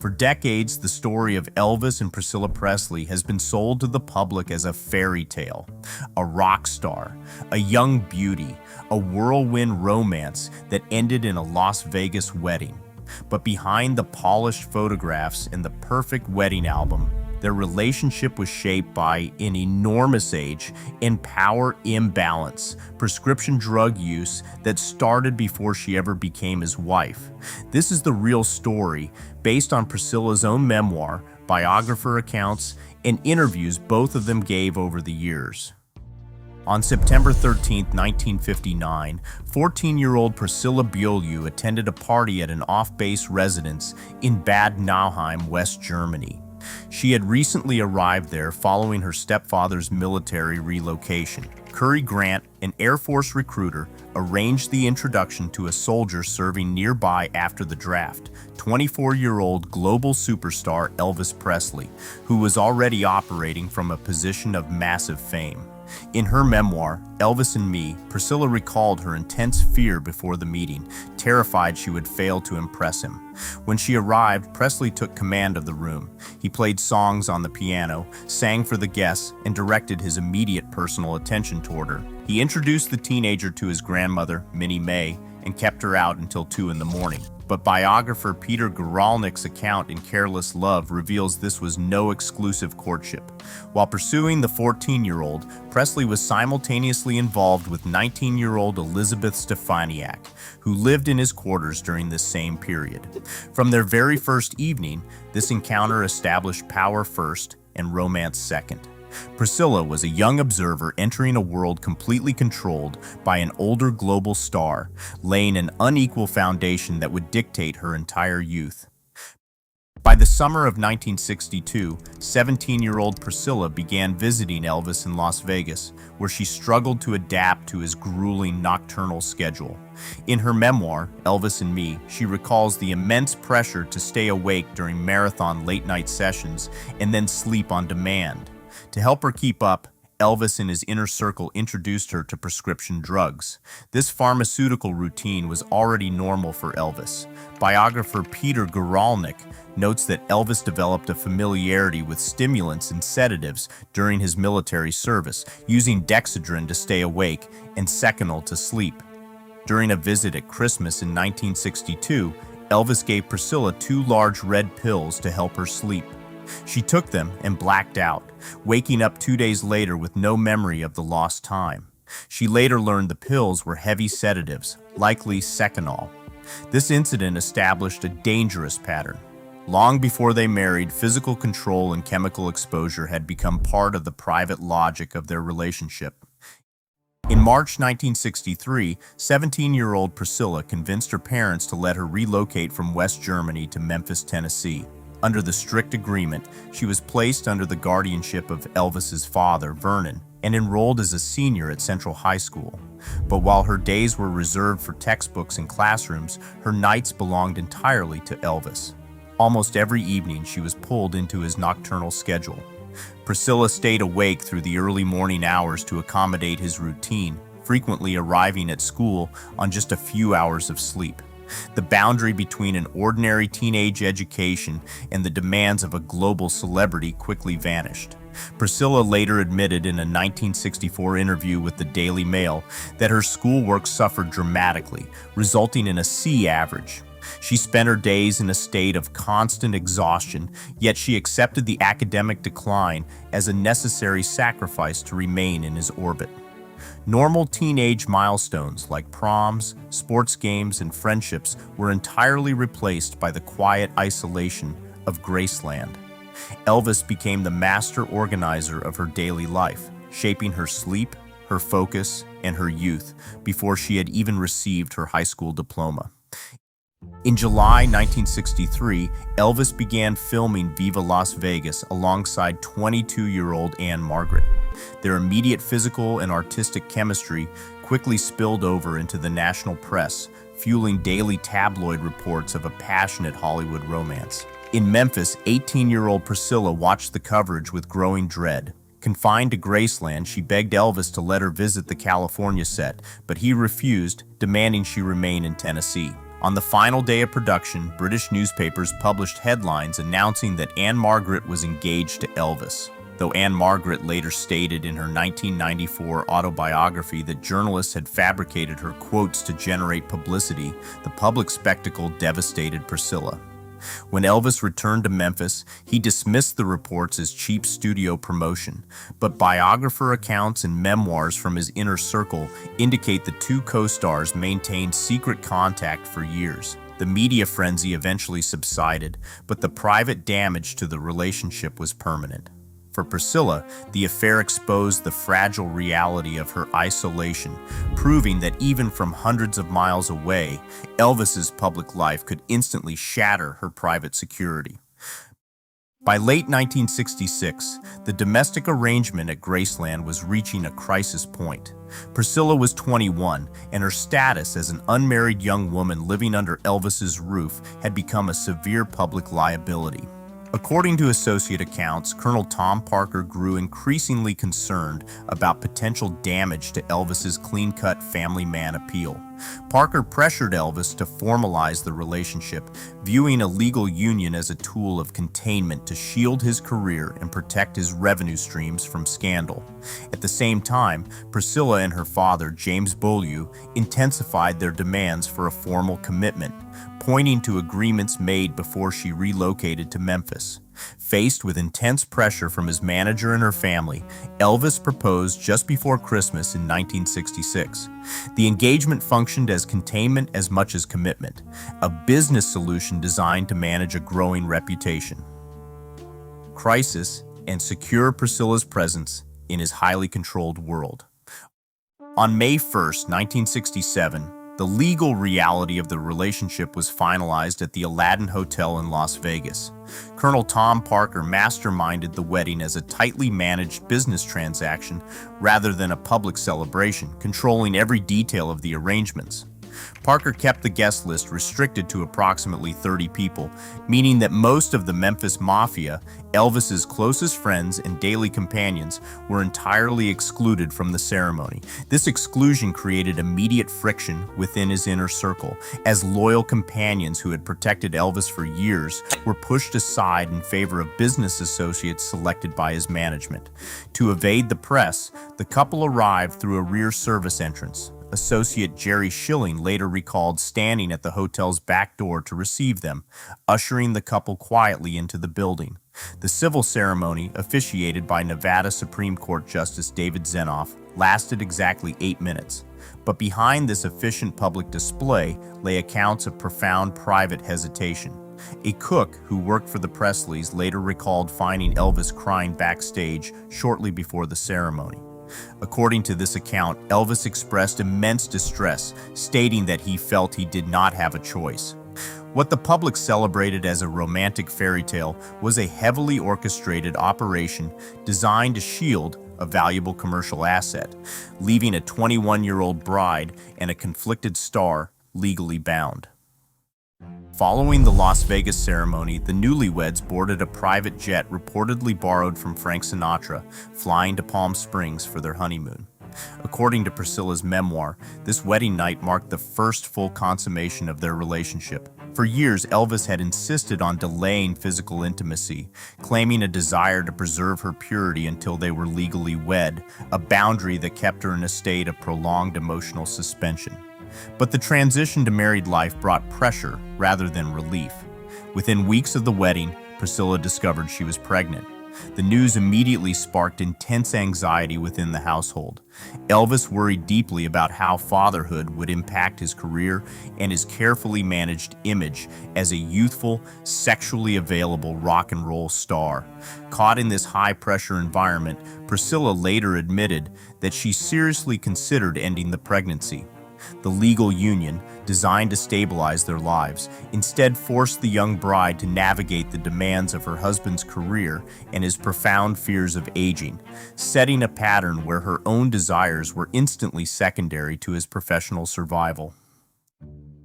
For decades, the story of Elvis and Priscilla Presley has been sold to the public as a fairy tale, a rock star, a young beauty, a whirlwind romance that ended in a Las Vegas wedding. But behind the polished photographs and the perfect wedding album, their relationship was shaped by an enormous age and power imbalance, prescription drug use that started before she ever became his wife. This is the real story, based on Priscilla's own memoir, biographer accounts, and interviews both of them gave over the years. On September 13, 1959, 14-year-old Priscilla Presley attended a party at an off-base residence in Bad Nauheim, West Germany. She had recently arrived there following her stepfather's military relocation. Curry Grant, an Air Force recruiter, arranged the introduction to a soldier serving nearby after the draft, 24-year-old global superstar Elvis Presley, who was already operating from a position of massive fame. In her memoir, Elvis and Me, Priscilla recalled her intense fear before the meeting, terrified she would fail to impress him. When she arrived, Presley took command of the room. He played songs on the piano, sang for the guests, and directed his immediate personal attention toward her. He introduced the teenager to his grandmother, Minnie May, and kept her out until 2 in the morning. But biographer Peter Guralnick's account in Careless Love reveals this was no exclusive courtship. While pursuing the 14-year-old, Presley was simultaneously involved with 19-year-old Elizabeth Stefaniak, who lived in his quarters during this same period. From their very first evening, this encounter established power first and romance second. Priscilla was a young observer entering a world completely controlled by an older global star, laying an unequal foundation that would dictate her entire youth. By the summer of 1962, 17-year-old Priscilla began visiting Elvis in Las Vegas, where she struggled to adapt to his grueling nocturnal schedule. In her memoir, Elvis and Me, she recalls the immense pressure to stay awake during marathon late-night sessions and then sleep on demand. To help her keep up, Elvis and his inner circle introduced her to prescription drugs. This pharmaceutical routine was already normal for Elvis. Biographer Peter Guralnick notes that Elvis developed a familiarity with stimulants and sedatives during his military service, using Dexedrine to stay awake and Seconal to sleep. During a visit at Christmas in 1962, Elvis gave Priscilla 2 large red pills to help her sleep. She took them and blacked out, waking up 2 days later with no memory of the lost time. She later learned the pills were heavy sedatives, likely Seconal. This incident established a dangerous pattern. Long before they married, physical control and chemical exposure had become part of the private logic of their relationship. In March 1963, 17-year-old Priscilla convinced her parents to let her relocate from West Germany to Memphis, Tennessee. Under the strict agreement, she was placed under the guardianship of Elvis's father, Vernon, and enrolled as a senior at Central High School. But while her days were reserved for textbooks and classrooms, her nights belonged entirely to Elvis. Almost every evening, she was pulled into his nocturnal schedule. Priscilla stayed awake through the early morning hours to accommodate his routine, frequently arriving at school on just a few hours of sleep. The boundary between an ordinary teenage education and the demands of a global celebrity quickly vanished. Priscilla later admitted in a 1964 interview with the Daily Mail that her schoolwork suffered dramatically, resulting in a C average. She spent her days in a state of constant exhaustion, yet she accepted the academic decline as a necessary sacrifice to remain in his orbit. Normal teenage milestones like proms, sports games, and friendships were entirely replaced by the quiet isolation of Graceland. Elvis became the master organizer of her daily life, shaping her sleep, her focus, and her youth before she had even received her high school diploma. In July 1963, Elvis began filming Viva Las Vegas alongside 22-year-old Anne Margaret. Their immediate physical and artistic chemistry quickly spilled over into the national press, fueling daily tabloid reports of a passionate Hollywood romance. In Memphis, 18-year-old Priscilla watched the coverage with growing dread. Confined to Graceland, she begged Elvis to let her visit the California set, but he refused, demanding she remain in Tennessee. On the final day of production, British newspapers published headlines announcing that Anne Margaret was engaged to Elvis. Though Anne Margaret later stated in her 1994 autobiography that journalists had fabricated her quotes to generate publicity, the public spectacle devastated Priscilla. When Elvis returned to Memphis, he dismissed the reports as cheap studio promotion, but biographer accounts and memoirs from his inner circle indicate the two co-stars maintained secret contact for years. The media frenzy eventually subsided, but the private damage to the relationship was permanent. For Priscilla, the affair exposed the fragile reality of her isolation, proving that even from hundreds of miles away, Elvis's public life could instantly shatter her private security. By late 1966, the domestic arrangement at Graceland was reaching a crisis point. Priscilla was 21, and her status as an unmarried young woman living under Elvis's roof had become a severe public liability. According to associate accounts, Colonel Tom Parker grew increasingly concerned about potential damage to Elvis's clean-cut family man appeal. Parker pressured Elvis to formalize the relationship, viewing a legal union as a tool of containment to shield his career and protect his revenue streams from scandal. At the same time, Priscilla and her father, James Beaulieu, intensified their demands for a formal commitment, pointing to agreements made before she relocated to Memphis. Faced with intense pressure from his manager and her family, Elvis proposed just before Christmas in 1966. The engagement functioned as containment as much as commitment, a business solution designed to manage a growing reputation. Crisis and secure Priscilla's presence in his highly controlled world. On May 1st, 1967, the legal reality of the relationship was finalized at the Aladdin Hotel in Las Vegas. Colonel Tom Parker masterminded the wedding as a tightly managed business transaction rather than a public celebration, controlling every detail of the arrangements. Parker kept the guest list restricted to approximately 30 people, meaning that most of the Memphis Mafia, Elvis's closest friends and daily companions, were entirely excluded from the ceremony. This exclusion created immediate friction within his inner circle, as loyal companions who had protected Elvis for years were pushed aside in favor of business associates selected by his management. To evade the press, the couple arrived through a rear service entrance. Associate Jerry Schilling later recalled standing at the hotel's back door to receive them, ushering the couple quietly into the building. The civil ceremony, officiated by Nevada Supreme Court Justice David Zenoff, lasted exactly 8 minutes. But behind this efficient public display lay accounts of profound private hesitation. A cook who worked for the Presleys later recalled finding Elvis crying backstage shortly before the ceremony. According to this account, Elvis expressed immense distress, stating that he felt he did not have a choice. What the public celebrated as a romantic fairy tale was a heavily orchestrated operation designed to shield a valuable commercial asset, leaving a 21-year-old bride and a conflicted star legally bound. Following the Las Vegas ceremony, the newlyweds boarded a private jet reportedly borrowed from Frank Sinatra, flying to Palm Springs for their honeymoon. According to Priscilla's memoir, this wedding night marked the first full consummation of their relationship. For years, Elvis had insisted on delaying physical intimacy, claiming a desire to preserve her purity until they were legally wed, a boundary that kept her in a state of prolonged emotional suspension. But the transition to married life brought pressure rather than relief. Within weeks of the wedding, Priscilla discovered she was pregnant. The news immediately sparked intense anxiety within the household. Elvis worried deeply about how fatherhood would impact his career and his carefully managed image as a youthful, sexually available rock and roll star. Caught in this high-pressure environment, Priscilla later admitted that she seriously considered ending the pregnancy. The legal union, designed to stabilize their lives, instead forced the young bride to navigate the demands of her husband's career and his profound fears of aging, setting a pattern where her own desires were instantly secondary to his professional survival.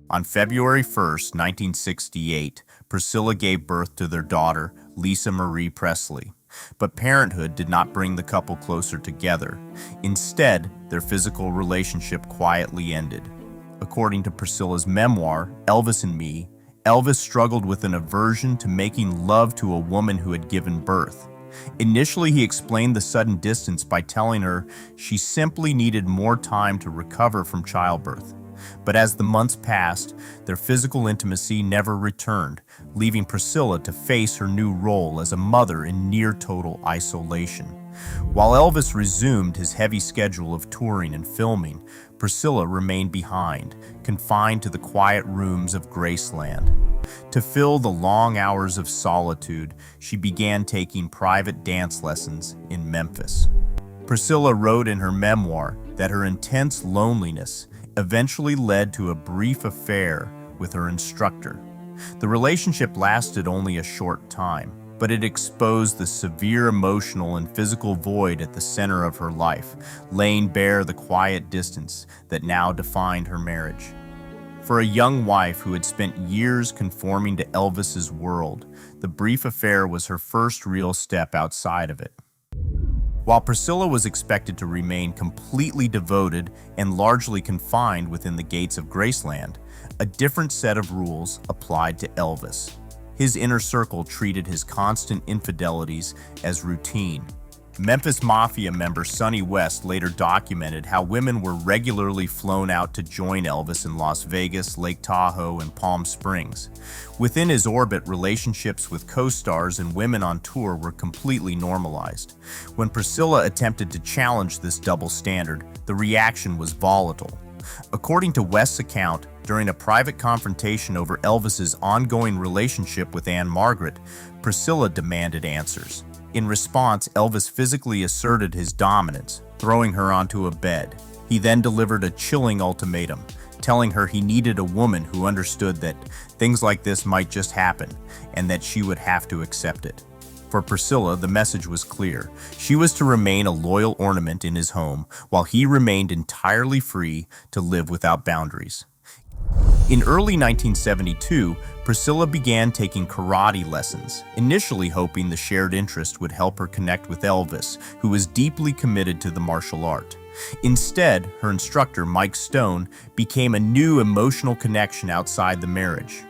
On February 1st, 1968, Priscilla gave birth to their daughter, Lisa Marie Presley. But parenthood did not bring the couple closer together. Instead, their physical relationship quietly ended. According to Priscilla's memoir, Elvis and Me, Elvis struggled with an aversion to making love to a woman who had given birth. Initially, he explained the sudden distance by telling her she simply needed more time to recover from childbirth. But as the months passed, their physical intimacy never returned, leaving Priscilla to face her new role as a mother in near-total isolation. While Elvis resumed his heavy schedule of touring and filming, Priscilla remained behind, confined to the quiet rooms of Graceland. To fill the long hours of solitude, she began taking private dance lessons in Memphis. Priscilla wrote in her memoir that her intense loneliness eventually led to a brief affair with her instructor. The relationship lasted only a short time, but it exposed the severe emotional and physical void at the center of her life, laying bare the quiet distance that now defined her marriage. For a young wife who had spent years conforming to Elvis's world, the brief affair was her first real step outside of it. While Priscilla was expected to remain completely devoted and largely confined within the gates of Graceland, a different set of rules applied to Elvis. His inner circle treated his constant infidelities as routine. Memphis Mafia member Sonny West later documented how women were regularly flown out to join Elvis in Las Vegas, Lake Tahoe, and Palm Springs. Within his orbit, relationships with co-stars and women on tour were completely normalized. When Priscilla attempted to challenge this double standard, the reaction was volatile. According to West's account, during a private confrontation over Elvis's ongoing relationship with Anne Margaret, Priscilla demanded answers. In response, Elvis physically asserted his dominance, throwing her onto a bed. He then delivered a chilling ultimatum, telling her he needed a woman who understood that things like this might just happen, and that she would have to accept it. For Priscilla, the message was clear. She was to remain a loyal ornament in his home, while he remained entirely free to live without boundaries. In early 1972, Priscilla began taking karate lessons, initially hoping the shared interest would help her connect with Elvis, who was deeply committed to the martial art. Instead, her instructor, Mike Stone, became a new emotional connection outside the marriage.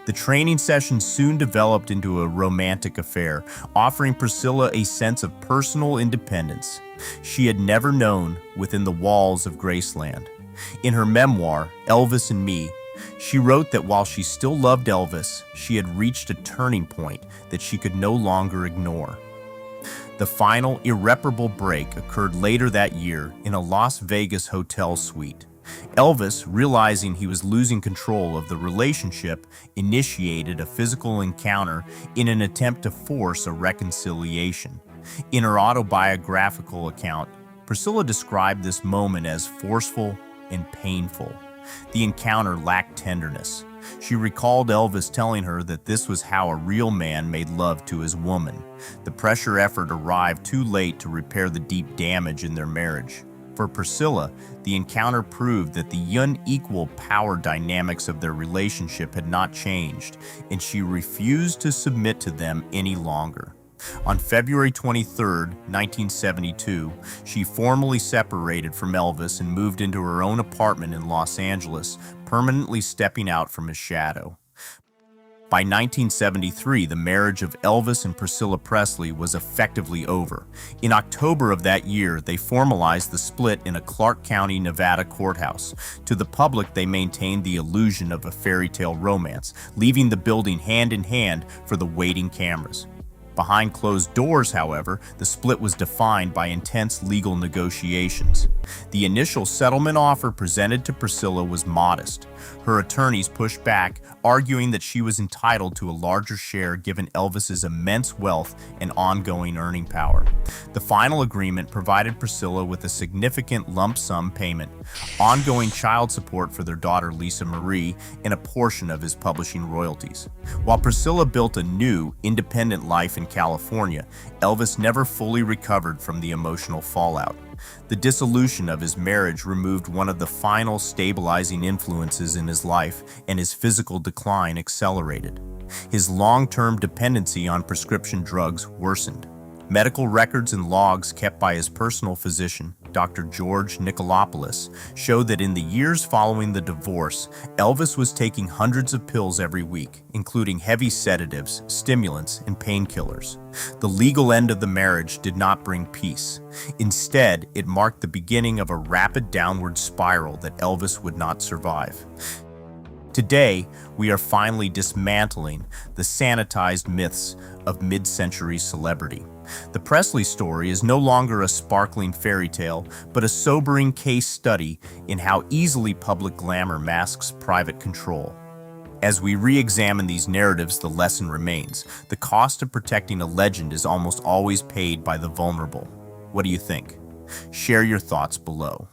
The training sessions soon developed into a romantic affair, offering Priscilla a sense of personal independence she had never known within the walls of Graceland. In her memoir, Elvis and Me, she wrote that while she still loved Elvis, she had reached a turning point that she could no longer ignore. The final, irreparable break occurred later that year in a Las Vegas hotel suite. Elvis, realizing he was losing control of the relationship, initiated a physical encounter in an attempt to force a reconciliation. In her autobiographical account, Priscilla described this moment as forceful and painful. The encounter lacked tenderness. She recalled Elvis telling her that this was how a real man made love to his woman. The pressure effort arrived too late to repair the deep damage in their marriage. For Priscilla, the encounter proved that the unequal power dynamics of their relationship had not changed, and she refused to submit to them any longer. On February 23, 1972, she formally separated from Elvis and moved into her own apartment in Los Angeles, permanently stepping out from his shadow. By 1973, the marriage of Elvis and Priscilla Presley was effectively over. In October of that year, they formalized the split in a Clark County, Nevada courthouse. To the public, they maintained the illusion of a fairy tale romance, leaving the building hand in hand for the waiting cameras. Behind closed doors, however, the split was defined by intense legal negotiations. The initial settlement offer presented to Priscilla was modest. Her attorneys pushed back, arguing that she was entitled to a larger share given Elvis's immense wealth and ongoing earning power. The final agreement provided Priscilla with a significant lump sum payment, ongoing child support for their daughter Lisa Marie, and a portion of his publishing royalties. While Priscilla built a new, independent life in California, Elvis never fully recovered from the emotional fallout. The dissolution of his marriage removed one of the final stabilizing influences in his life, and his physical decline accelerated. His long-term dependency on prescription drugs worsened. Medical records and logs kept by his personal physician, Dr. George Nicolopoulos, show that in the years following the divorce, Elvis was taking hundreds of pills every week, including heavy sedatives, stimulants, and painkillers. The legal end of the marriage did not bring peace. Instead, it marked the beginning of a rapid downward spiral that Elvis would not survive. Today, we are finally dismantling the sanitized myths of mid-century celebrity. The Presley story is no longer a sparkling fairy tale, but a sobering case study in how easily public glamour masks private control. As we re-examine these narratives, the lesson remains. The cost of protecting a legend is almost always paid by the vulnerable. What do you think? Share your thoughts below.